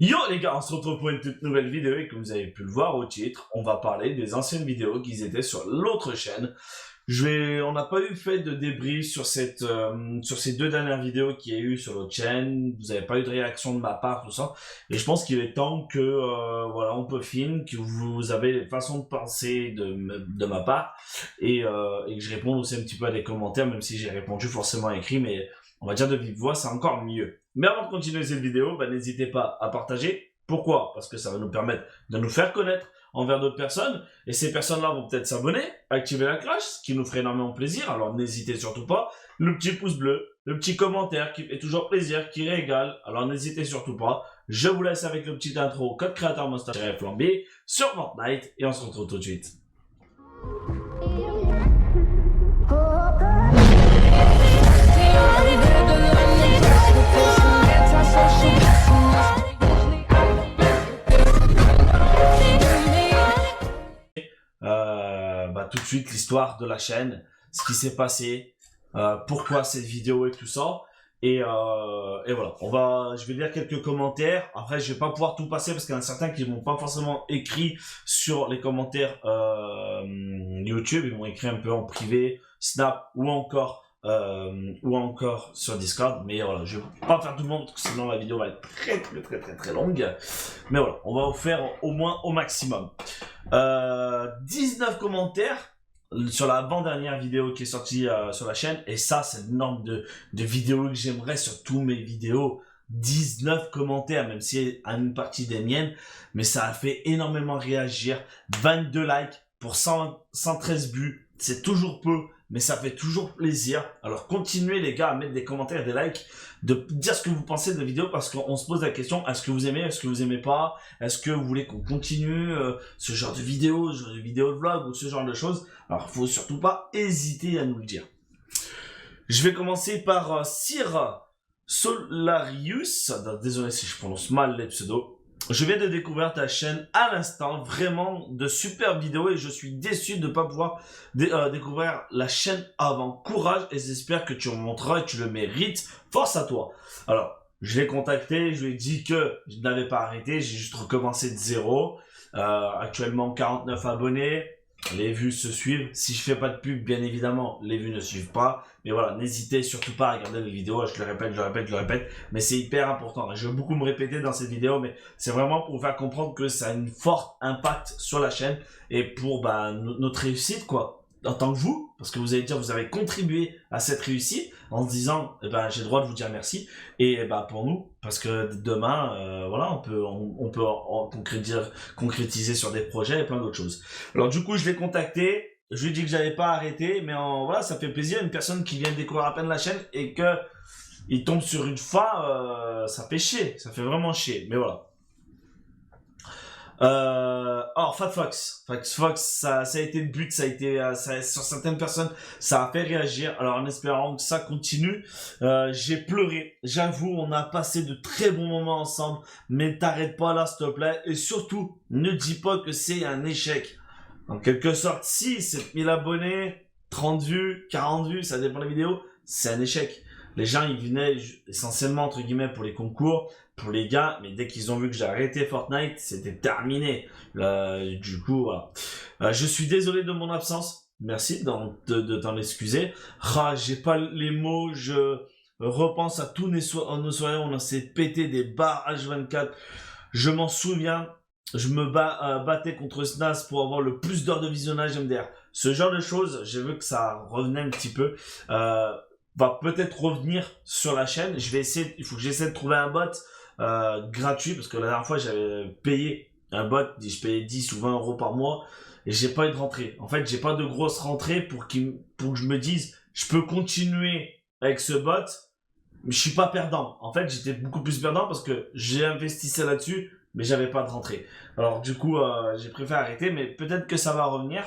Yo les gars, on se retrouve pour une toute nouvelle vidéo et comme vous avez pu le voir au titre, on va parler des anciennes vidéos qui étaient sur l'autre chaîne. On n'a pas eu fait de débrief sur sur ces deux dernières vidéos qu'il y a eu sur l'autre chaîne. Vous n'avez pas eu de réaction de ma part, tout ça. Et je pense qu'il est temps que, voilà, on peaufine, que vous avez les façons de penser de ma part et que je réponde aussi un petit peu à des commentaires, même si j'ai répondu forcément écrit, mais on va dire de vive voix, c'est encore mieux. Mais avant de continuer cette vidéo, n'hésitez pas à partager. Pourquoi? Parce que ça va nous permettre de nous faire connaître envers d'autres personnes. Et ces personnes-là vont peut-être s'abonner, activer la cloche, ce qui nous ferait énormément plaisir. Alors n'hésitez surtout pas. Le petit pouce bleu, le petit commentaire qui fait toujours plaisir, qui régale. Alors n'hésitez surtout pas. Je vous laisse avec le petit intro code créateur Monster-Flambé sur Fortnite. Et on se retrouve tout de suite. Tout de suite l'histoire de la chaîne, ce qui s'est passé, pourquoi cette vidéo et tout ça. Et voilà, je vais lire quelques commentaires. Après, je vais pas pouvoir tout passer parce qu'il y en a certains qui m'ont pas forcément écrit sur les commentaires YouTube. Ils m'ont écrit un peu en privé, Snap ou encore sur Discord. Mais voilà, je vais pas faire tout le monde parce que sinon la vidéo va être très longue. Mais voilà, on va vous faire au moins au maximum. 19 commentaires sur la avant-dernière vidéo qui est sortie sur la chaîne. Et ça, c'est le nombre de vidéos que j'aimerais sur tous mes vidéos. 19 commentaires, même si c'est une partie des miennes. Mais ça a fait énormément réagir. 22 likes pour 113 buts. C'est toujours peu, mais ça fait toujours plaisir. Alors continuez les gars à mettre des commentaires et des likes, de dire ce que vous pensez de la vidéo parce qu'on se pose la question, est-ce que vous aimez, est-ce que vous aimez pas, est-ce que vous voulez qu'on continue ce genre de vidéos, de vlog ou ce genre de choses. Alors faut surtout pas hésiter à nous le dire. Je vais commencer par Sir Solarius, désolé si je prononce mal les pseudos. Je viens de découvrir ta chaîne à l'instant, vraiment de super vidéos et je suis déçu de ne pas pouvoir découvrir la chaîne avant. Courage et j'espère que tu remonteras et tu le mérites. Force à toi. Alors, je l'ai contacté, je lui ai dit que je n'avais pas arrêté, j'ai juste recommencé de zéro. Actuellement 49 abonnés. Les vues se suivent. Si je fais pas de pub, bien évidemment, les vues ne suivent pas. Mais voilà, n'hésitez surtout pas à regarder les vidéos. Je le répète. Mais c'est hyper important. Je vais beaucoup me répéter dans cette vidéo, mais c'est vraiment pour vous faire comprendre que ça a une forte impact sur la chaîne et pour notre réussite, quoi. En tant que vous, parce que vous allez dire, vous avez contribué à cette réussite en se disant, j'ai le droit de vous dire merci. Et pour nous, parce que demain, voilà, on peut concrétiser sur des projets et plein d'autres choses. Alors du coup, je l'ai contacté, je lui ai dit que j'avais pas arrêté, mais voilà, ça fait plaisir, une personne qui vient de découvrir à peine la chaîne et que il tombe sur une fin, ça fait chier, ça fait vraiment chier, mais voilà. Fat Fox, ça a été le but, ça a été, sur certaines personnes, ça a fait réagir. Alors en espérant que ça continue, j'ai pleuré. J'avoue, on a passé de très bons moments ensemble, mais t'arrêtes pas là, s'il te plaît. Et surtout, ne dis pas que c'est un échec. En quelque sorte, si 7000 abonnés, 30 vues, 40 vues, ça dépend des vidéos, c'est un échec. Les gens, ils venaient essentiellement, entre guillemets, pour les concours, pour les gars, mais dès qu'ils ont vu que j'ai arrêté Fortnite, c'était terminé. Du coup, voilà. Je suis désolé de mon absence. Merci de t'en excuser. J'ai pas les mots, je repense à tous nos soirées, on s'est pété des barres H24. Je m'en souviens, je me battais contre Snas pour avoir le plus d'heures de visionnage MDR. Ce genre de choses, je veux que ça revenait un petit peu. Va peut-être revenir sur la chaîne. Il faut que j'essaie de trouver un bot gratuit parce que la dernière fois j'avais payé un bot, je payais 10 ou 20 euros par mois et j'ai pas eu de rentrée. En fait, j'ai pas de grosse rentrée pour que je me dise je peux continuer avec ce bot, mais je suis pas perdant. En fait, j'étais beaucoup plus perdant parce que j'ai investi ça là-dessus, mais j'avais pas de rentrée. Alors du coup, j'ai préféré arrêter, mais peut-être que ça va revenir.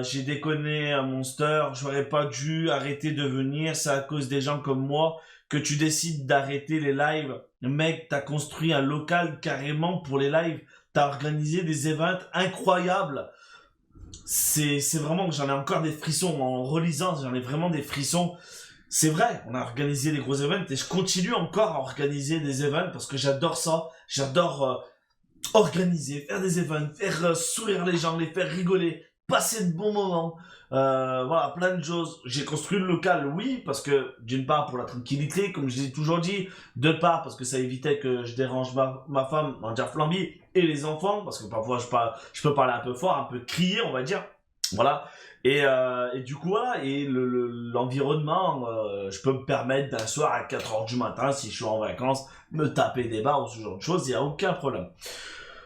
J'ai déconné à Monster, j'aurais pas dû arrêter de venir, c'est à cause des gens comme moi que tu décides d'arrêter les lives. Mec, t'as construit un local carrément pour les lives, t'as organisé des events incroyables. C'est vraiment que j'en ai encore des frissons en relisant, j'en ai vraiment des frissons. c'est vrai, on a organisé des gros events et je continue encore à organiser des events parce que j'adore ça. J'adore organiser, faire des events, faire sourire les gens, les faire rigoler, passer de bons moments. Voilà, plein de choses. J'ai construit le local, oui, parce que d'une part pour la tranquillité, comme je l'ai toujours dit, de part parce que ça évitait que je dérange ma femme, on va dire Flamby, et les enfants, parce que parfois je peux parler un peu fort, un peu crier, on va dire. Voilà. Et du coup, voilà, et l'environnement, je peux me permettre d'un soir à 4h du matin, si je suis en vacances, me taper des bars ou ce genre de choses, il n'y a aucun problème.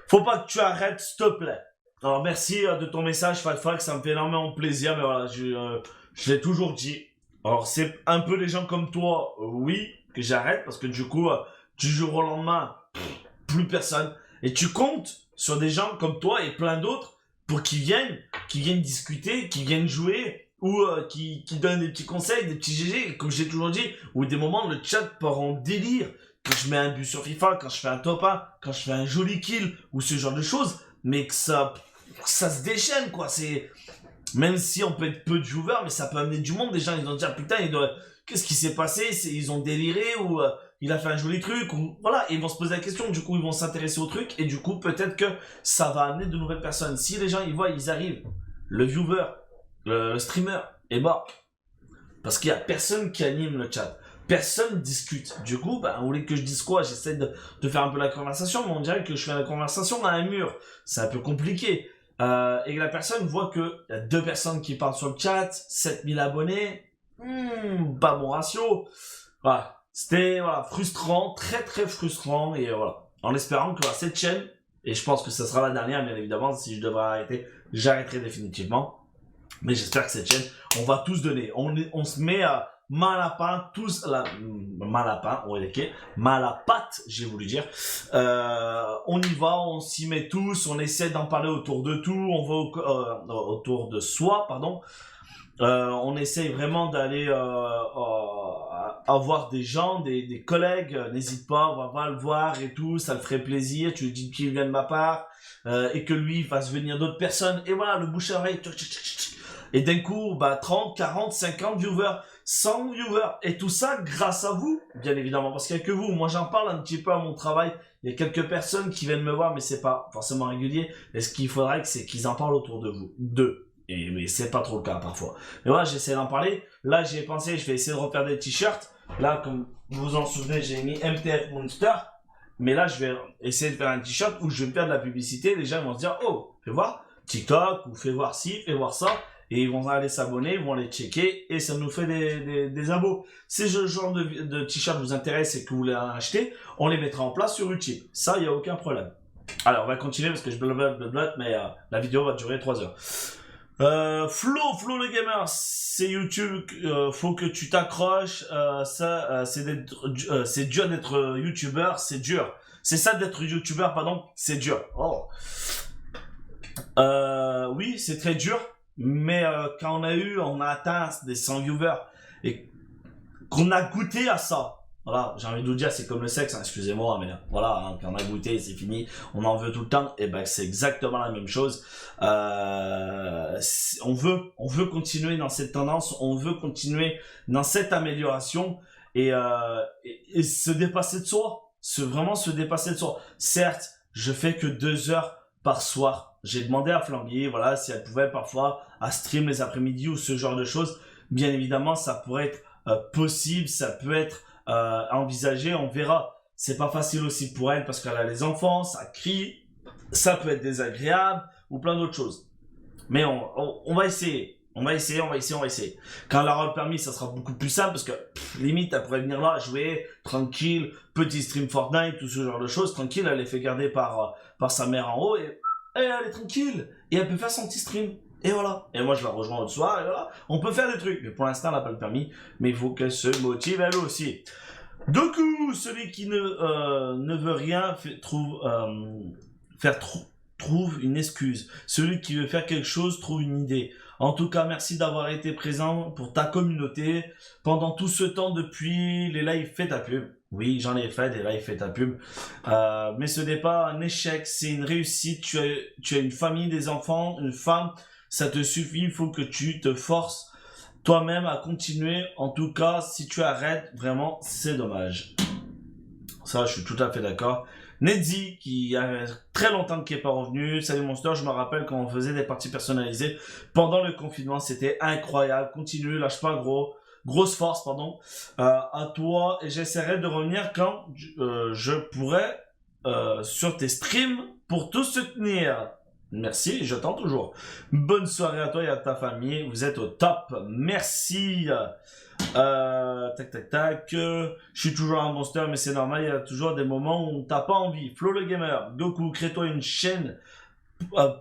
Faut pas que tu arrêtes, s'il te plaît. Alors merci de ton message, Fatfak, ça me fait énormément plaisir, mais voilà, je l'ai toujours dit. Alors c'est un peu les gens comme toi, oui, que j'arrête, parce que du coup, du jour au lendemain, plus personne. Et tu comptes sur des gens comme toi et plein d'autres pour qu'ils viennent discuter, qu'ils viennent jouer, ou qui donnent des petits conseils, des petits GG, comme j'ai toujours dit, ou des moments où le chat part en délire, quand je mets un but sur FIFA, quand je fais un top 1, quand je fais un joli kill, ou ce genre de choses, mais que ça se déchaîne, quoi. C'est, même si on peut être peu de joueurs, mais ça peut amener du monde. Les gens, ils vont dire, putain, qu'est-ce qui s'est passé? Ils ont déliré, ou il a fait un joli truc, ou voilà. Et ils vont se poser la question, du coup, ils vont s'intéresser au truc, et du coup, peut-être que ça va amener de nouvelles personnes. Si les gens, ils voient, ils arrivent, le viewer, le streamer est mort. Parce qu'il y a personne qui anime le chat. Personne discute. Du coup, vous voulez que je dise quoi? J'essaie de faire un peu la conversation, mais on dirait que je fais la conversation à un mur. C'est un peu compliqué. Et que la personne voit que y a 2 personnes qui parlent sur le chat, 7000 abonnés, pas bon ratio. Voilà. C'était frustrant, très très frustrant, et voilà. En espérant que cette chaîne, et je pense que ce sera la dernière, bien évidemment, si je devrais arrêter, j'arrêterai définitivement. Mais j'espère que cette chaîne, on va tous donner. On se met à main à la patte, tous main à la patte, main à la patte, j'ai voulu dire. On y va, on s'y met tous, on essaie d'en parler autour de tout, on va autour de soi, pardon. On essaye vraiment d'aller avoir des gens, des collègues, n'hésite pas, on va le voir et tout, ça le ferait plaisir, tu lui dis qu'il vient de ma part, et que lui fasse venir d'autres personnes, et voilà, le bouche à oreille, et d'un coup, 30, 40, 50 viewers, 100 viewers, et tout ça grâce à vous, bien évidemment, parce qu'il n'y a que vous. Moi, j'en parle un petit peu à mon travail, il y a quelques personnes qui viennent me voir, mais c'est pas forcément régulier, et ce qu'il faudrait, c'est qu'ils en parlent autour de vous, mais c'est pas trop le cas parfois. Mais voilà, j'essaie d'en parler. Là, j'y ai pensé, je vais essayer de refaire des t-shirts. Là, comme vous vous en souvenez, j'ai mis MTF Monster. Mais là, je vais essayer de faire un t-shirt où je vais me faire de la publicité. Les gens vont se dire, oh, fais voir TikTok, ou fais voir ci, fais voir ça. Et ils vont aller s'abonner, ils vont aller checker, et ça nous fait des abos. Si ce genre de t-shirt vous intéresse et que vous voulez en acheter, on les mettra en place sur YouTube. Ça, il n'y a aucun problème. Alors, on va continuer parce que je blablabla, mais la vidéo va durer 3 heures. Flo le gamer, c'est YouTube, faut que tu t'accroches, c'est dur d'être youtubeur, c'est dur. C'est ça d'être youtubeur, pardon, c'est dur. Oh. Oui, c'est très dur, mais quand on a atteint des 100 viewers et qu'on a goûté à ça, voilà, j'ai envie de vous dire, c'est comme le sexe, hein, excusez-moi, mais voilà, hein, quand on a goûté, c'est fini, on en veut tout le temps, et c'est exactement la même chose. On veut continuer dans cette tendance, on veut continuer dans cette amélioration, et se dépasser de soi, vraiment se dépasser de soi. Certes, je fais que 2 heures par soir. J'ai demandé à Flambier, voilà, si elle pouvait parfois à stream les après-midi ou ce genre de choses. Bien évidemment, ça pourrait être possible, ça peut être envisager, on verra. C'est pas facile aussi pour elle parce qu'elle a les enfants, ça crie, ça peut être désagréable ou plein d'autres choses. Mais on va essayer. On va essayer. Quand elle aura le permis, ça sera beaucoup plus simple parce que limite, elle pourrait venir là jouer tranquille, petit stream Fortnite, tout ce genre de choses. Tranquille, elle est fait garder par sa mère en haut et elle est tranquille. Et elle peut faire son petit stream. Et voilà. Et moi, je la rejoins le soir, et voilà. On peut faire des trucs. Mais pour l'instant, elle n'a pas le permis. Mais il faut qu'elle se motive, elle aussi. Du coup, celui qui ne veut rien trouve une excuse. Celui qui veut faire quelque chose trouve une idée. En tout cas, merci d'avoir été présent pour ta communauté pendant tout ce temps depuis les lives Fais ta pub. Oui, j'en ai fait des lives Fais ta pub. Mais ce n'est pas un échec, c'est une réussite. Tu as une famille, des enfants, une femme. Ça te suffit, il faut que tu te forces toi-même à continuer. En tout cas, si tu arrêtes, vraiment, c'est dommage. Ça, je suis tout à fait d'accord. Nedzi, qui a très longtemps qui est pas revenu. Salut Monster, je me rappelle quand on faisait des parties personnalisées pendant le confinement, c'était incroyable. Continue, lâche pas gros. Grosse force, pardon. À toi, et j'essaierai de revenir quand je pourrai sur tes streams pour te soutenir. Merci, j'attends toujours. Bonne soirée à toi et à ta famille. Vous êtes au top. Merci. Tac, tac, tac. Je suis toujours un monster, mais c'est normal. Il y a toujours des moments où t'as pas envie. Flo le gamer. Goku, crée-toi une chaîne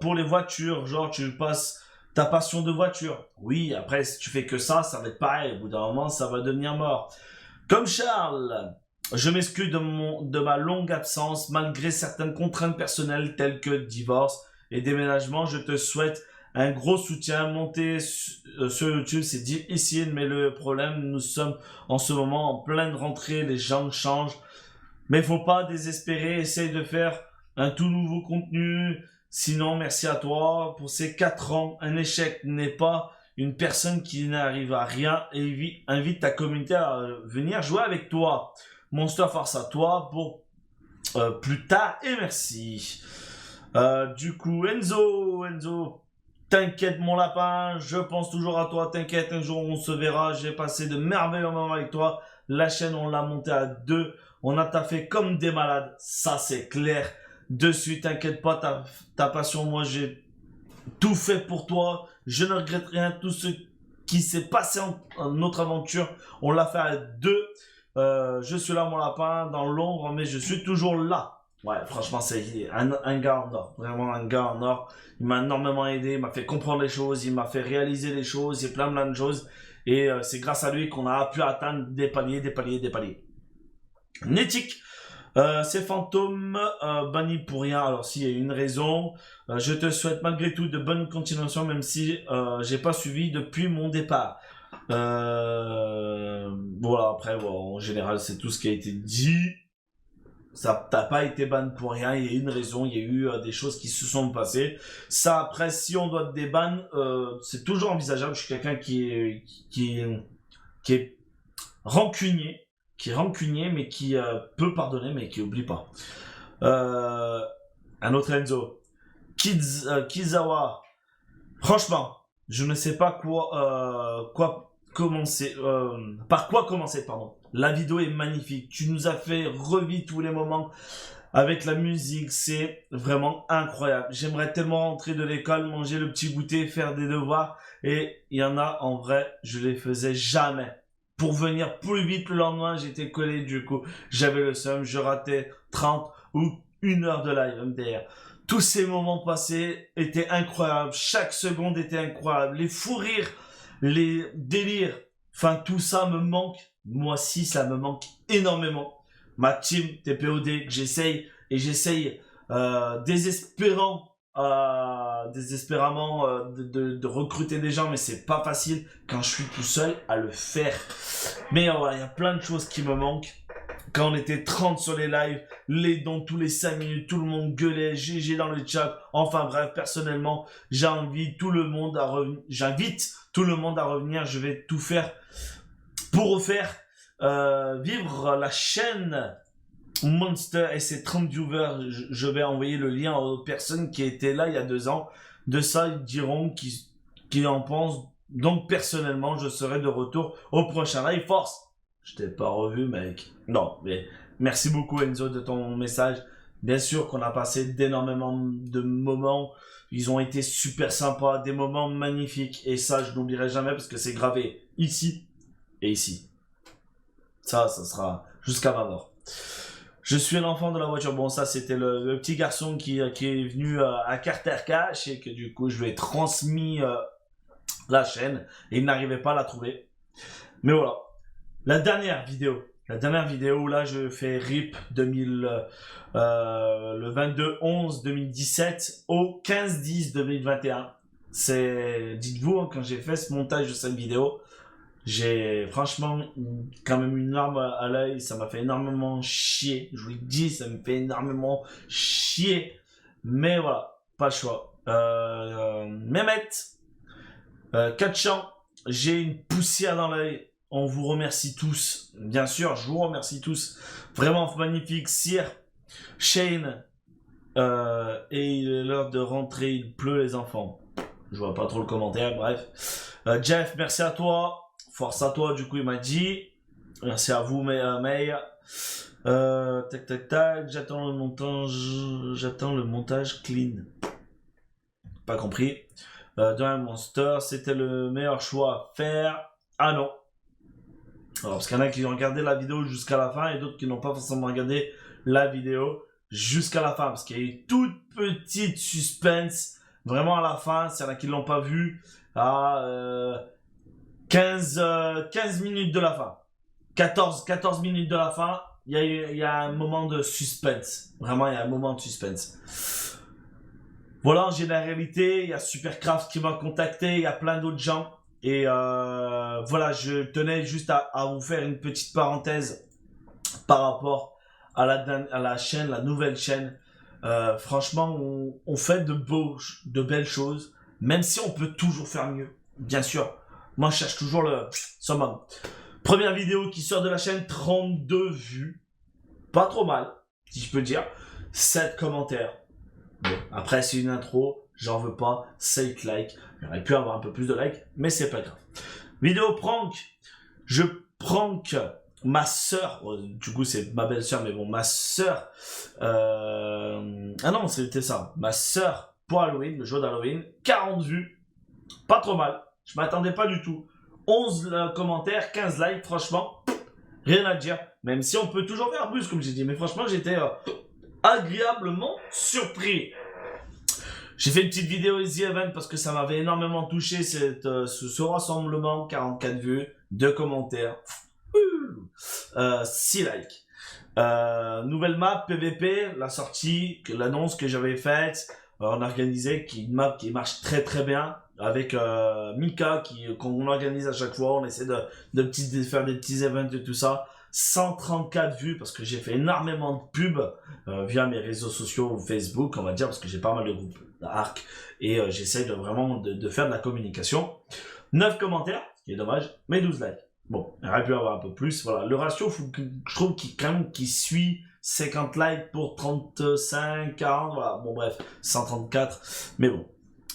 pour les voitures. Genre, tu passes ta passion de voiture. Oui, après, si tu fais que ça va être pareil. Au bout d'un moment, ça va devenir mort. Comme Charles. Je m'excuse de ma longue absence, malgré certaines contraintes personnelles telles que divorce et déménagement. Je te souhaite un gros soutien. Monter sur YouTube, c'est difficile, mais le problème, nous sommes en ce moment en pleine rentrée, les gens changent. Mais faut pas désespérer, essaye de faire un tout nouveau contenu. Sinon, merci à toi pour ces 4 ans. Un échec n'est pas une personne qui n'arrive à rien, et invite ta communauté à venir jouer avec toi. Monster, force à toi pour plus tard et merci. Du coup, Enzo, t'inquiète mon lapin, je pense toujours à toi, t'inquiète, un jour on se verra, j'ai passé de merveilleux moments avec toi, la chaîne on l'a montée à 2, on a taffé comme des malades, ça c'est clair, dessus, t'inquiète pas, ta passion, moi j'ai tout fait pour toi, je ne regrette rien, tout ce qui s'est passé en notre aventure, on l'a fait à 2, je suis là mon lapin, dans l'ombre, mais je suis toujours là. Ouais, franchement, c'est un gars en or. Vraiment un gars en or. Il m'a énormément aidé, il m'a fait comprendre les choses, il m'a fait réaliser les choses, il y a plein de choses. Et c'est grâce à lui qu'on a pu atteindre des paliers. Nétique, ces fantômes bannis pour rien. Alors s'il y a une raison, je te souhaite malgré tout de bonnes continuations, même si j'ai pas suivi depuis mon départ. Voilà, après, bon, en général, c'est tout ce qui a été dit. Ça t'as pas été ban pour rien, il y a une raison, il y a eu des choses qui se sont passées. Ça après, si on doit te déban, c'est toujours envisageable. Je suis quelqu'un qui est rancunier, mais qui peut pardonner, mais qui oublie pas. Un autre Enzo, Kizawa. Franchement, je ne sais pas par quoi commencer, pardon. La vidéo est magnifique. Tu nous as fait revivre tous les moments avec la musique. C'est vraiment incroyable. J'aimerais tellement rentrer de l'école, manger le petit goûter, faire des devoirs. Et il y en a, en vrai, je les faisais jamais. Pour venir plus vite le lendemain, j'étais collé du coup. J'avais le seum, je ratais 30 ou 1 heure de live MDR. Tous ces moments passés étaient incroyables. Chaque seconde était incroyable. Les fous rires, les délires. Enfin, tout ça me manque. Moi aussi, ça me manque énormément. Ma team TPOD que j'essaye désespérément de recruter des gens, mais c'est pas facile quand je suis tout seul à le faire. Mais voilà, il y a plein de choses qui me manquent. Quand on était 30 sur les lives, les dons tous les 5 minutes, tout le monde gueulait, GG dans le chat. Enfin bref, personnellement, j'invite tout le monde à revenir. Je vais tout faire pour refaire vivre la chaîne Monster et ses 30 viewers. Je vais envoyer le lien aux personnes qui étaient là il y a 2 ans. De ça, ils diront qu'ils en pensent. Donc personnellement, je serai de retour au prochain live. Force! Je t'ai pas revu, mec. Non, mais merci beaucoup Enzo de ton message. Bien sûr qu'on a passé d'énormément de moments. Ils ont été super sympas, des moments magnifiques. Et ça, je n'oublierai jamais parce que c'est gravé ici et ici. Ça sera jusqu'à ma mort. Je suis l'enfant de la voiture. Bon, ça, c'était le petit garçon qui est venu à Carter Cash et que du coup, je lui ai transmis la chaîne et il n'arrivait pas à la trouver. Mais voilà. La dernière vidéo où là, je fais RIP le 22/11/2017 au 15/10/2021. Dites-vous, hein, quand j'ai fait ce montage de cette vidéo, j'ai franchement quand même une larme à l'œil, ça m'a fait énormément chier, je vous le dis, ça me fait énormément chier, mais voilà, pas le choix. Mehmet, Katchan, j'ai une poussière dans l'œil. On vous remercie tous. Bien sûr, je vous remercie tous. Vraiment magnifique. Sir, Shane, et il est l'heure de rentrer. Il pleut, les enfants. Je vois pas trop le commentaire, bref. Jeff, merci à toi. Force à toi, du coup, il m'a dit. Merci à vous, May. Tac, tac, tac. J'attends le montage clean. Pas compris. Dans Monster, c'était le meilleur choix à faire. Ah non. Alors, parce qu'il y en a qui ont regardé la vidéo jusqu'à la fin et d'autres qui n'ont pas forcément regardé la vidéo jusqu'à la fin. Parce qu'il y a eu toute petite suspense. Vraiment à la fin, s'il y en a qui ne l'ont pas vu, à 15 minutes de la fin. 14 minutes de la fin, il y a un moment de suspense. Vraiment, il y a un moment de suspense. Voilà, en généralité, il y a Supercraft qui m'a contacté, il y a plein d'autres gens. Et voilà, je tenais juste à vous faire une petite parenthèse par rapport à la chaîne, la nouvelle chaîne. Franchement, on fait de belles choses, même si on peut toujours faire mieux. Bien sûr, moi je cherche toujours le summum. Première vidéo qui sort de la chaîne, 32 vues. Pas trop mal, si je peux dire. 7 commentaires. Bon, après c'est une intro, j'en veux pas, 7 likes. J'aurais pu avoir un peu plus de likes, mais c'est pas grave. Vidéo prank. Je prank ma sœur, du coup c'est ma belle-sœur, mais bon, ma sœur, ah non, c'était ça, ma sœur pour Halloween, le jour d'Halloween, 40 vues, pas trop mal, je m'attendais pas du tout, 11 commentaires, 15 likes, franchement, rien à dire, même si on peut toujours faire plus, comme j'ai dit, mais franchement, j'étais agréablement surpris. J'ai fait une petite vidéo Easy Event parce que ça m'avait énormément touché, ce rassemblement, 44 vues, 2 commentaires, 6 likes. Nouvelle map PVP, la sortie, l'annonce que j'avais faite, on a organisé une map qui marche très très bien avec Mika qu'on organise à chaque fois, on essaie de faire des petits events et tout ça. 134 vues parce que j'ai fait énormément de pubs via mes réseaux sociaux, Facebook on va dire, parce que j'ai pas mal de groupes Arc et j'essaie vraiment de faire de la communication. 9 commentaires, ce qui est dommage, mais 12 likes. Bon, il aurait pu avoir un peu plus. Voilà, le ratio, je trouve qu'il suit 50 likes pour 35, 40, voilà. Bon, bref, 134. Mais bon.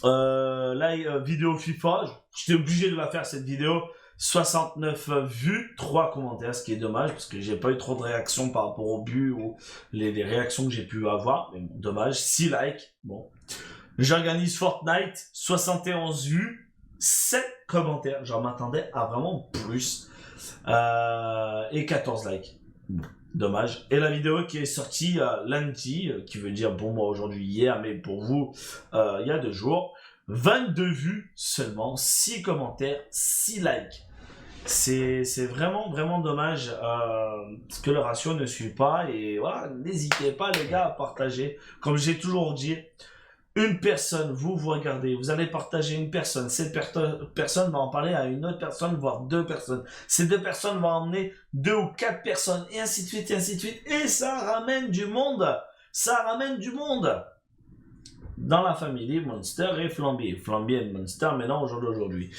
Là, vidéo FIFA, j'étais obligé de la faire cette vidéo. 69 vues, 3 commentaires, ce qui est dommage parce que j'ai pas eu trop de réactions par rapport au but ou les réactions que j'ai pu avoir. Mais bon, dommage. 6 likes. Bon. J'organise Fortnite, 71 vues. 7 commentaires, j'en m'attendais à vraiment plus, et 14 likes, dommage. Et la vidéo qui est sortie lundi, qui veut dire pour moi aujourd'hui hier, mais pour vous il y a 2 jours, 22 vues seulement, 6 commentaires, 6 likes. C'est vraiment dommage parce que le ratio ne suit pas, et voilà, n'hésitez pas les gars à partager, comme j'ai toujours dit. Une personne, vous regardez, vous allez partager une personne, cette personne va en parler à une autre personne, voire 2 personnes. Ces 2 personnes vont emmener 2 ou 4 personnes, et ainsi de suite, et ainsi de suite. Et ça ramène du monde. Ça ramène du monde. Dans la famille Monster et Flambier. Flambier et Monster, maintenant, au jour d'aujourd'hui.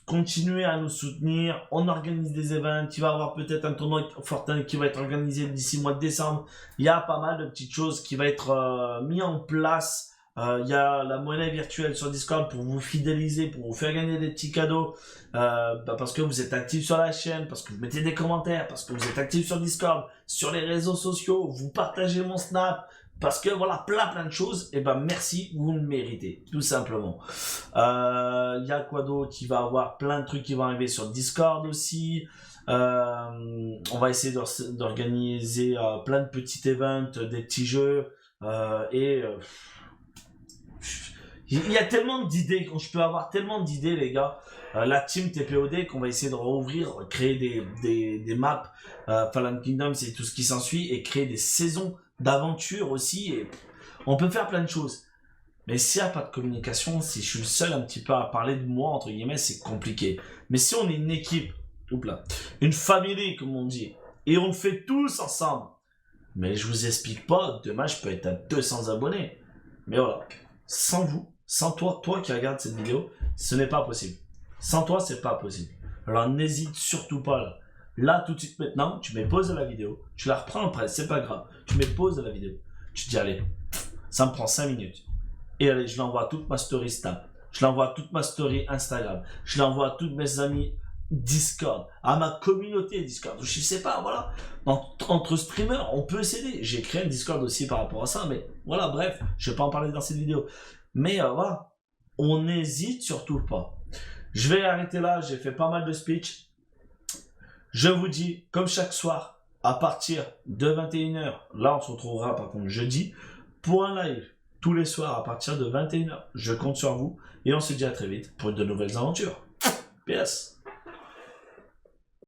Continuez à nous soutenir. On organise des événements. Il va y avoir peut-être un tournoi Fortnite qui va être organisé d'ici le mois de décembre. Il y a pas mal de petites choses qui vont être mis en place. Il y a la monnaie virtuelle sur Discord pour vous fidéliser, pour vous faire gagner des petits cadeaux. Parce que vous êtes actifs sur la chaîne, parce que vous mettez des commentaires, parce que vous êtes actifs sur Discord, sur les réseaux sociaux, vous partagez mon Snap. Parce que voilà, plein de choses, et ben merci, vous le méritez, tout simplement. Il y a quoi d'autre? Il va y avoir plein de trucs qui vont arriver sur Discord aussi. On va essayer d'organiser plein de petits events, des petits jeux, il y a tellement d'idées, je peux avoir tellement d'idées les gars. La team TPOD qu'on va essayer de rouvrir, créer des maps, Fallen Kingdoms et tout ce qui s'ensuit, et créer des saisons d'aventure aussi, et on peut faire plein de choses. Mais s'il n'y a pas de communication, si je suis le seul un petit peu à parler de moi, entre guillemets, c'est compliqué. Mais si on est une équipe, une famille, comme on dit, et on le fait tous ensemble, mais je vous explique pas, demain je peux être à 200 abonnés. Mais voilà, sans vous, sans toi qui regarde cette vidéo, ce n'est pas possible. Sans toi, c'est pas possible. Alors n'hésite surtout pas là. Là, tout de suite maintenant, tu mets pause à la vidéo, tu la reprends après, c'est pas grave. Tu mets pause à la vidéo. Tu te dis, allez, ça me prend 5 minutes. Et allez, je l'envoie à toute ma story Snap. Je l'envoie à toute ma story Instagram. Je l'envoie à tous mes amis Discord, à ma communauté Discord. Je sais pas, voilà. Entre streamers, on peut s'aider. J'ai créé un Discord aussi par rapport à ça, mais voilà, bref, je vais pas en parler dans cette vidéo. Mais voilà, on n'hésite surtout pas. Je vais arrêter là, j'ai fait pas mal de speech. Je vous dis, comme chaque soir, à partir de 21h, là on se retrouvera par contre jeudi, pour un live, tous les soirs à partir de 21h. Je compte sur vous et on se dit à très vite pour de nouvelles aventures. PS.